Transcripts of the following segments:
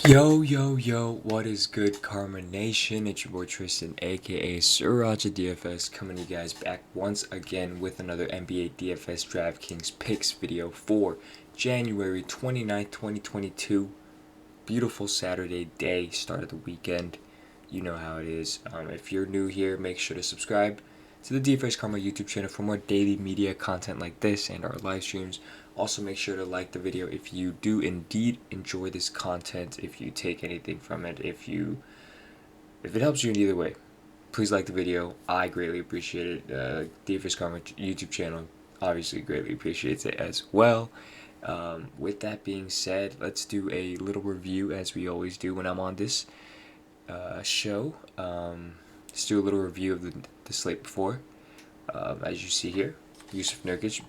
Yo, what is good, Karma Nation? It's your boy Tristan, aka Sriracha DFS, coming to you guys back once again with another NBA DFS DraftKings Picks video for January 29th, 2022. Beautiful Saturday day, start of the weekend. You know how it is. If you're new here, make sure to subscribe to the DFS Karma YouTube channel for more daily media content like this and our live streams. Also, make sure to like the video if you do indeed enjoy this content, if you take anything from it, if it helps you in either way. Please like the video. I greatly appreciate it. DFS Karma YouTube channel obviously greatly appreciates it as well. With that being said, let's do a little review as we always do when I'm on this show. Let's do a little review of the slate before. As you see here, Yusuf Nurkic,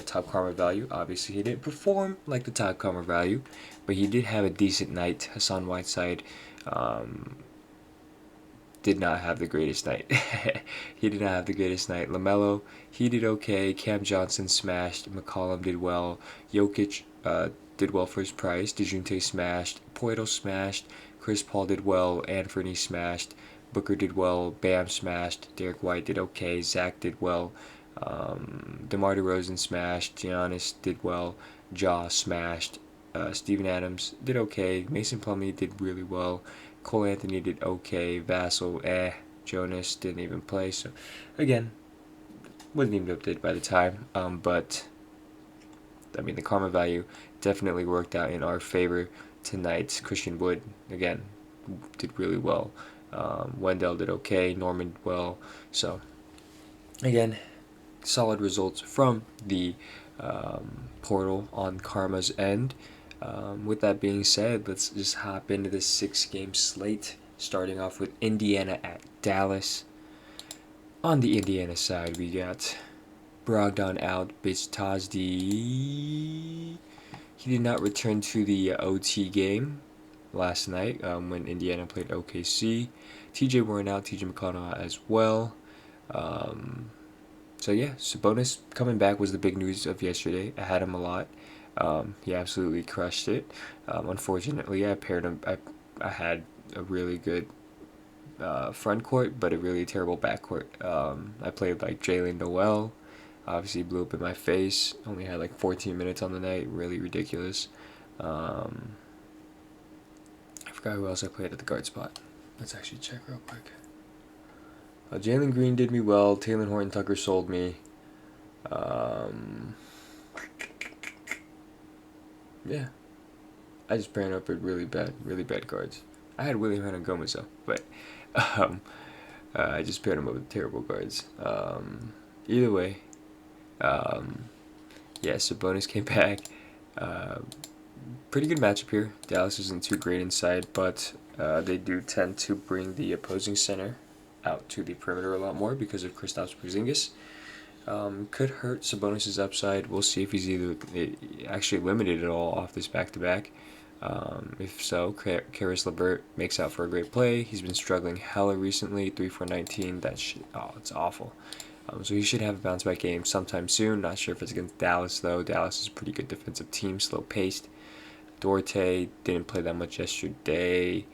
top karma value. Obviously, he didn't perform like the top karma value, but he did have a decent night. Hassan Whiteside did not have the greatest night. He did not have the greatest night. LaMelo, he did okay. Cam Johnson smashed. McCollum did well. Jokic did well for his price. DeJounte smashed. Poeltl smashed. Chris Paul did well. Anthony smashed. Booker did well. Bam smashed. Derek White did okay. Zach did well. DeMar DeRozan smashed. Giannis did well. Ja smashed. Steven Adams did okay. Mason Plumlee did really well. Cole Anthony did okay. Vassell, Jonas didn't even play. So, again, wasn't even updated by the time. But, I mean, the karma value definitely worked out in our favor tonight. Christian Wood, again, did really well. Wendell did okay. Norman did well. So, again, solid results from the portal on Karma's end. With that being said, let's just hop into this 6-game slate, starting off with Indiana at Dallas. On the Indiana side, we got Brogdon out, Bitch he did not return to the OT game last night when Indiana played OKC. TJ Warren out, TJ McConnell out as well. So yeah, Sabonis coming back was the big news of yesterday. I had him a lot. He absolutely crushed it. Unfortunately, I paired him. I had a really good front court, but a really terrible back court. I played like Jalen Noel. Obviously, blew up in my face. Only had like 14 minutes on the night. Really ridiculous. I forgot who else I played at the guard spot. Let's actually check real quick. Jalen Green did me well. Taylor Horton Tucker sold me. Yeah. I just paired up with really bad guards. I had William Hernangomez Gomez though, but I just paired him up with terrible guards. Either way, yeah, Sabonis came back. Pretty good matchup here. Dallas isn't too great inside, but they do tend to bring the opposing center out to the perimeter a lot more because of Kristaps Porzingis. Could hurt Sabonis' upside. We'll see if he's either actually limited at all off this back-to-back. If so, Karis LeVert makes out for a great play. He's been struggling hella recently, 3 for 19. It's awful. So he should have a bounce-back game sometime soon. Not sure if it's against Dallas, though. Dallas is a pretty good defensive team, slow-paced. Dorte didn't play that much yesterday.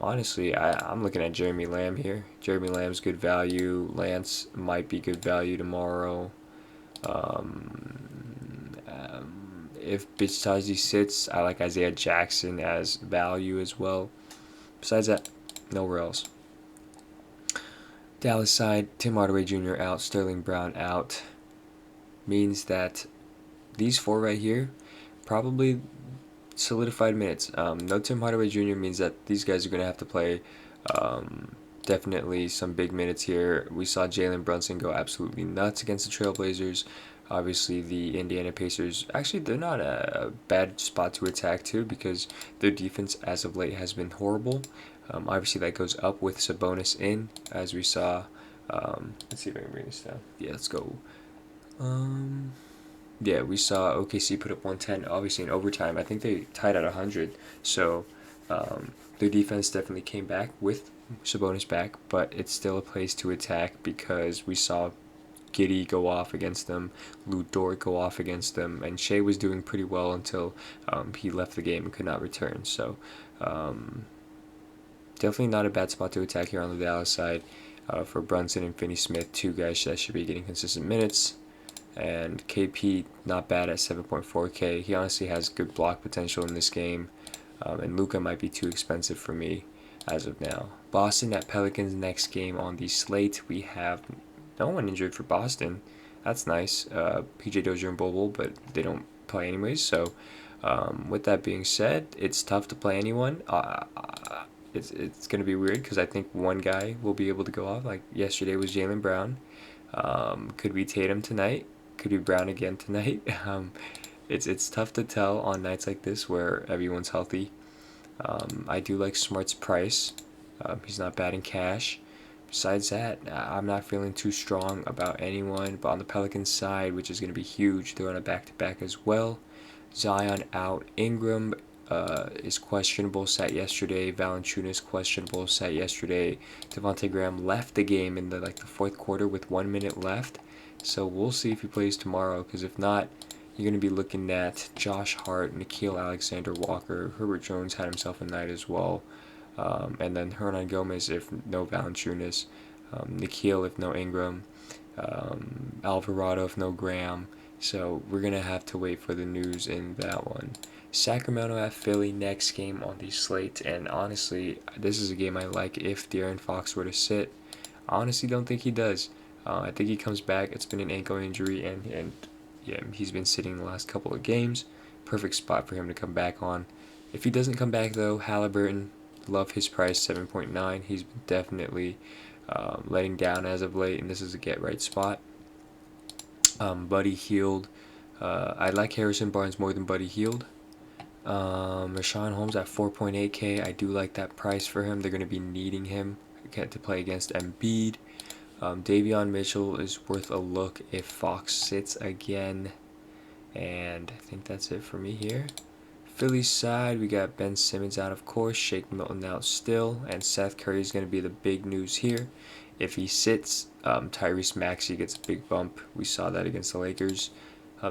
Honestly, I'm looking at Jeremy Lamb here. Jeremy Lamb's good value. Lance might be good value tomorrow. If Bitch sits, I like Isaiah Jackson as value as well. Besides that, nowhere else. Dallas side, Tim Hardaway Jr. out, Sterling Brown out. Means that these four right here probably solidified minutes. No Tim Hardaway Jr. means that these guys are going to have to play definitely some big minutes here. We saw Jalen Brunson go absolutely nuts against the Trailblazers. Obviously, the Indiana Pacers, actually, they're not a bad spot to attack, too, because their defense as of late has been horrible. Obviously, that goes up with Sabonis in, as we saw. Let's see if I can bring this down. Yeah, let's go. Yeah, we saw OKC put up 110, obviously in overtime. I think they tied at 100. So their defense definitely came back with Sabonis back, but it's still a place to attack because we saw Giddey go off against them, Lou Dort go off against them, and Shea was doing pretty well until he left the game and could not return. So definitely not a bad spot to attack here on the Dallas side for Brunson and Finney-Smith, two guys that should be getting consistent minutes. And KP not bad at 7.4K. He honestly has good block potential in this game. And Luka might be too expensive for me as of now. Boston at Pelicans next game on the slate. We have no one injured for Boston. That's nice. PJ Dozier and Bobo, but they don't play anyways. So with that being said, it's tough to play anyone. It's going to be weird because I think one guy will be able to go off. Like yesterday was Jaylen Brown. Could be Tatum tonight. Could be Brown again tonight. It's tough to tell on nights like this where everyone's healthy. I do like Smart's price. He's not bad in cash. Besides that, I'm not feeling too strong about anyone. But on the Pelicans side, which is going to be huge, they're on a back-to-back as well. Zion out. Ingram is questionable, sat yesterday. Valanciunas questionable, sat yesterday. Devontae Graham left the game in the fourth quarter with 1 minute left. So we'll see if he plays tomorrow, because if not, you're going to be looking at Josh Hart, Nickeil Alexander-Walker. Herbert Jones had himself a night as well. And then Hernan Gomez if no Valanciunas. Nickeil if no Ingram. Alvarado if no Graham. So we're going to have to wait for the news in that one. Sacramento at Philly next game on the slate. And honestly, this is a game I like if De'Aaron Fox were to sit. I honestly don't think he does. I think he comes back. It's been an ankle injury, and yeah, he's been sitting the last couple of games. Perfect spot for him to come back on. If he doesn't come back, though, Halliburton, love his price, 7.9. He's been definitely letting down as of late, and this is a get-right spot. Buddy Hield. I like Harrison Barnes more than Buddy Hield. Rashawn Holmes at 4.8K. I do like that price for him. They're going to be needing him to play against Embiid. Davion Mitchell is worth a look if Fox sits again. And I think that's it for me here. Phillies side, we got Ben Simmons out, of course. Shake Milton out still. And Seth Curry is going to be the big news here. If he sits, Tyrese Maxey gets a big bump. We saw that against the Lakers.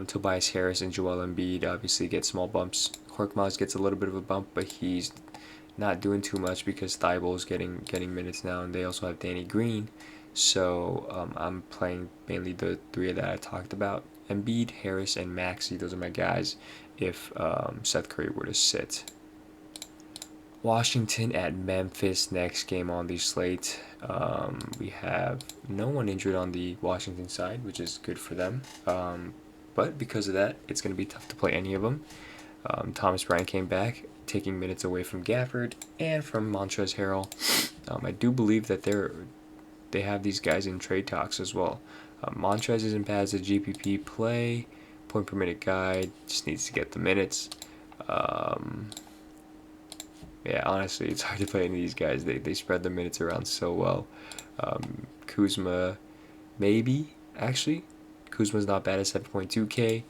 Tobias Harris and Joel Embiid obviously get small bumps. Korkmaz gets a little bit of a bump, but he's not doing too much because Thibault is getting minutes now. And they also have Danny Green. So I'm playing mainly the three that I talked about. Embiid, Harris, and Maxey, those are my guys if Seth Curry were to sit. Washington at Memphis next game on the slate. We have no one injured on the Washington side, which is good for them. But because of that, it's going to be tough to play any of them. Thomas Bryant came back, taking minutes away from Gafford and from Montrezl Harrell. I do believe that they have these guys in trade talks as well. Montrez isn't bad as a GPP play. Point per minute guide. Just needs to get the minutes. Yeah, honestly, it's hard to play any of these guys. They spread the minutes around so well. Kuzma, maybe, actually. Kuzma's not bad at 7.2K.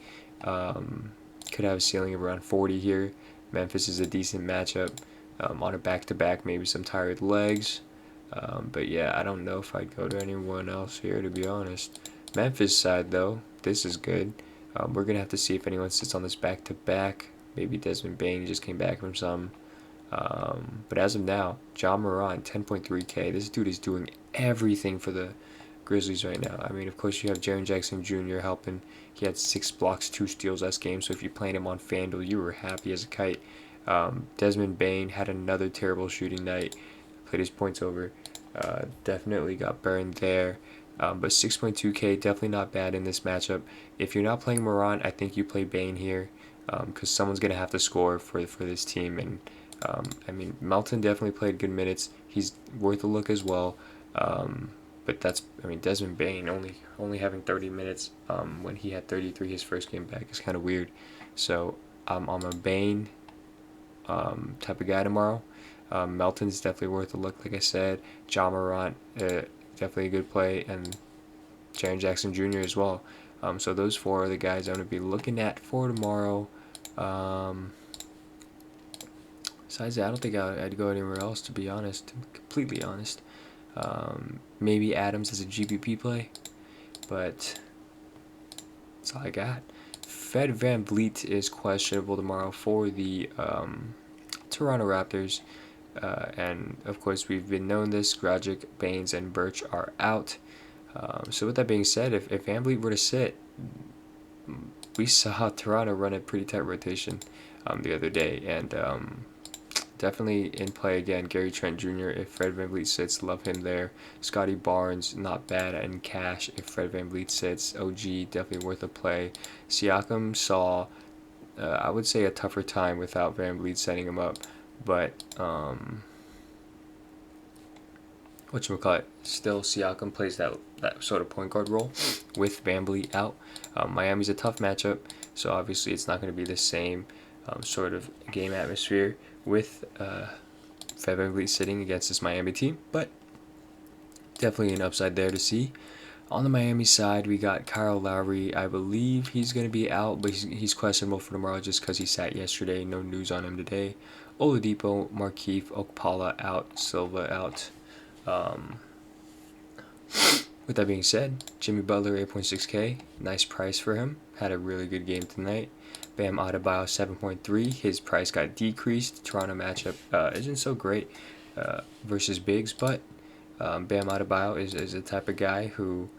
Could have a ceiling of around 40 here. Memphis is a decent matchup. On a back-to-back, maybe some tired legs. But yeah, I don't know if I'd go to anyone else here, to be honest. Memphis side, though, this is good. We're going to have to see if anyone sits on this back-to-back. Maybe Desmond Bane just came back from some. But as of now, Ja Morant, 10.3K. This dude is doing everything for the Grizzlies right now. I mean, of course, you have Jaren Jackson Jr. helping. He had 6 blocks, 2 steals last game. So if you're playing him on FanDuel, you were happy as a kite. Desmond Bane had another terrible shooting night. Played his points over. Definitely got burned there. But 6.2K, definitely not bad in this matchup. If you're not playing Morant, I think you play Bane here. Because someone's going to have to score for this team. And I mean, Melton definitely played good minutes. He's worth a look as well. But Desmond Bane only having 30 minutes when he had 33 his first game back is kind of weird. So I'm a Bane type of guy tomorrow. Melton's definitely worth a look, like I said. Ja Morant, definitely a good play, and Jaren Jackson Jr. as well. So those 4 are the guys I'm going to be looking at for tomorrow. Besides that, I don't think I'd go anywhere else, to be honest. To be completely honest. Maybe Adams as a GPP play. but that's all I got. Fred VanVleet is questionable tomorrow for the Toronto Raptors. And of course, we've been known this. Gragic, Baines, and Birch are out. So with that being said, if VanVleet were to sit, we saw Toronto run a pretty tight rotation the other day, and definitely in play again. Gary Trent Jr. if Fred VanVleet sits, love him there. Scotty Barnes, not bad in cash if Fred VanVleet sits. OG, definitely worth a play. Siakam saw, I would say, a tougher time without VanVleet setting him up, but whatchamacallit, still Siakam plays that sort of point guard role with VanVleet out. Miami's a tough matchup, so obviously it's not going to be the same sort of game atmosphere with Fred VanVleet sitting against this Miami team, but definitely an upside there to see. On the Miami side, we got Kyle Lowry. I believe he's going to be out, but he's questionable for tomorrow just because he sat yesterday. No news on him today. Oladipo, Markieff, Okpala out, Silva out. With that being said, Jimmy Butler 8.6K, nice price for him. Had a really good game tonight. Bam Adebayo 7.3. His price got decreased. Toronto matchup isn't so great versus bigs, but Bam Adebayo is a type of guy who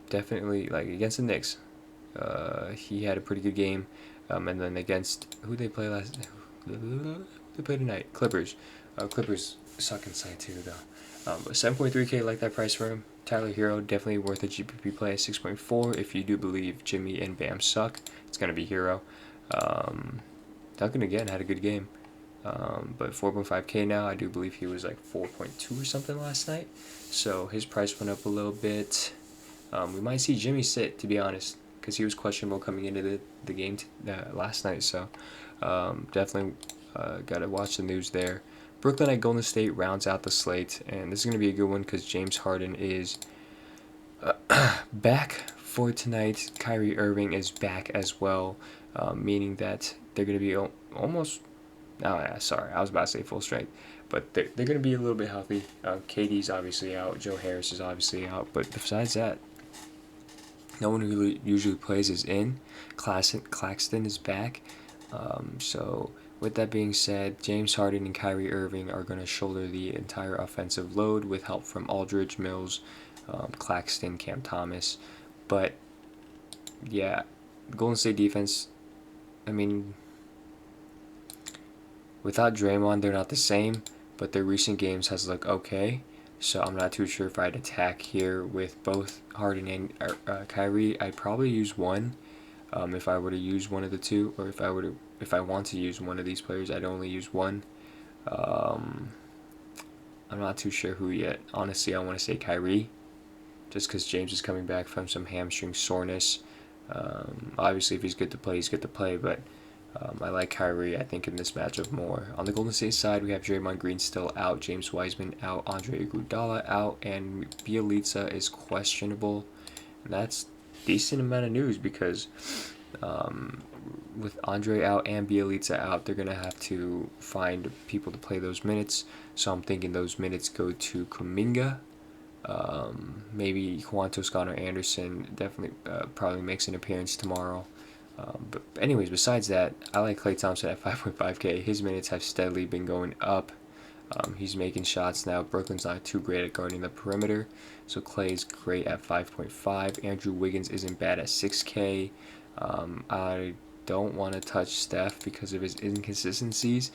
definitely, like against the Knicks, he had a pretty good game. And then against who they play last? Who they play tonight? Clippers. Clippers suck inside too though. But 7.3K, like that price for him. Tyler Hero, definitely worth a GPP play at 6.4. If you do believe Jimmy and Bam suck, it's going to be Hero. Duncan again had a good game. But 4.5K now. I do believe he was like 4.2 or something last night. So his price went up a little bit. We might see Jimmy sit, to be honest, because he was questionable coming into the game last night. So definitely got to watch the news there. Brooklyn at Golden State rounds out the slate, and this is going to be a good one because James Harden is back for tonight. Kyrie Irving is back as well, meaning that they're going to be almost... sorry, I was about to say full strength, but they're going to be a little bit healthy. KD's obviously out. Joe Harris is obviously out, but besides that, no one who usually plays is in. Claxton is back, so... With that being said, James Harden and Kyrie Irving are going to shoulder the entire offensive load with help from Aldridge, Mills, Claxton, Cam Thomas. But, yeah, Golden State defense, I mean, without Draymond, they're not the same, but their recent games has looked okay. So I'm not too sure if I'd attack here with both Harden and Kyrie. I'd probably use one if I were to use one of the two, or if I want to use one of these players, I'd only use one. I'm not too sure who yet. Honestly, I want to say Kyrie, just because James is coming back from some hamstring soreness. Obviously, if he's good to play, he's good to play, but I like Kyrie, I think, in this matchup more. On the Golden State side, we have Draymond Green still out, James Wiseman out, Andre Iguodala out, and Bjelica is questionable. And that's decent amount of news because with Andre out and Bjelica out, they're going to have to find people to play those minutes. So I'm thinking those minutes go to Kuminga. Maybe Juan Toscano Anderson definitely probably makes an appearance tomorrow. But anyways, besides that, I like Klay Thompson at 5.5K. His minutes have steadily been going up. He's making shots now. Brooklyn's not too great at guarding the perimeter, so Klay's great at 5.5. Andrew Wiggins isn't bad at 6K. I don't want to touch Steph because of his inconsistencies.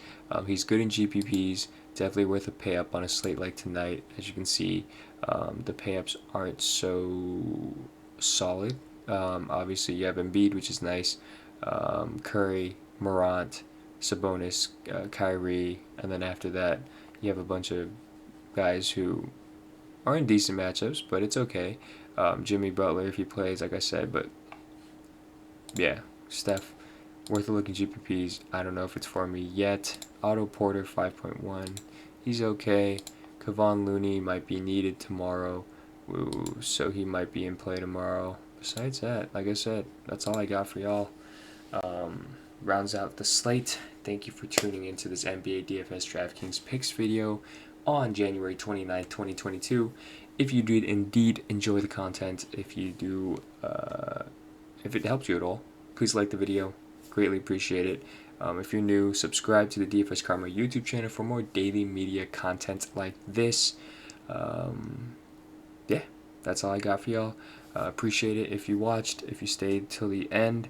He's good in GPPs. Definitely worth a pay up on a slate like tonight. As you can see, the pay ups aren't so solid. Obviously, you have Embiid, which is nice. Curry, Morant, Sabonis, Kyrie, and then after that, you have a bunch of guys who are in decent matchups, but it's okay. Jimmy Butler, if he plays, like I said, but yeah, Steph, worth a look in GPPs. I don't know if it's for me yet. Otto Porter, 5.1. He's okay. Kevon Looney might be needed tomorrow, so he might be in play tomorrow. Besides that, like I said, that's all I got for y'all. Rounds out the slate. Thank you for tuning into this NBA DFS DraftKings Picks video on January 29th, 2022. if you did indeed enjoy the content, if you do, if it helped you at all, please like the video. Greatly appreciate it. If you're new, subscribe to the DFS Karma YouTube channel for more daily media content like this. Yeah, that's all I got for y'all. Appreciate it if you watched, if you stayed till the end.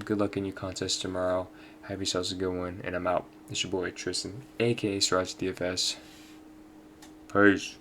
Good luck in your contest tomorrow. Have yourselves a good one, and I'm out. It's your boy Tristan, aka Sriracha DFS. Peace.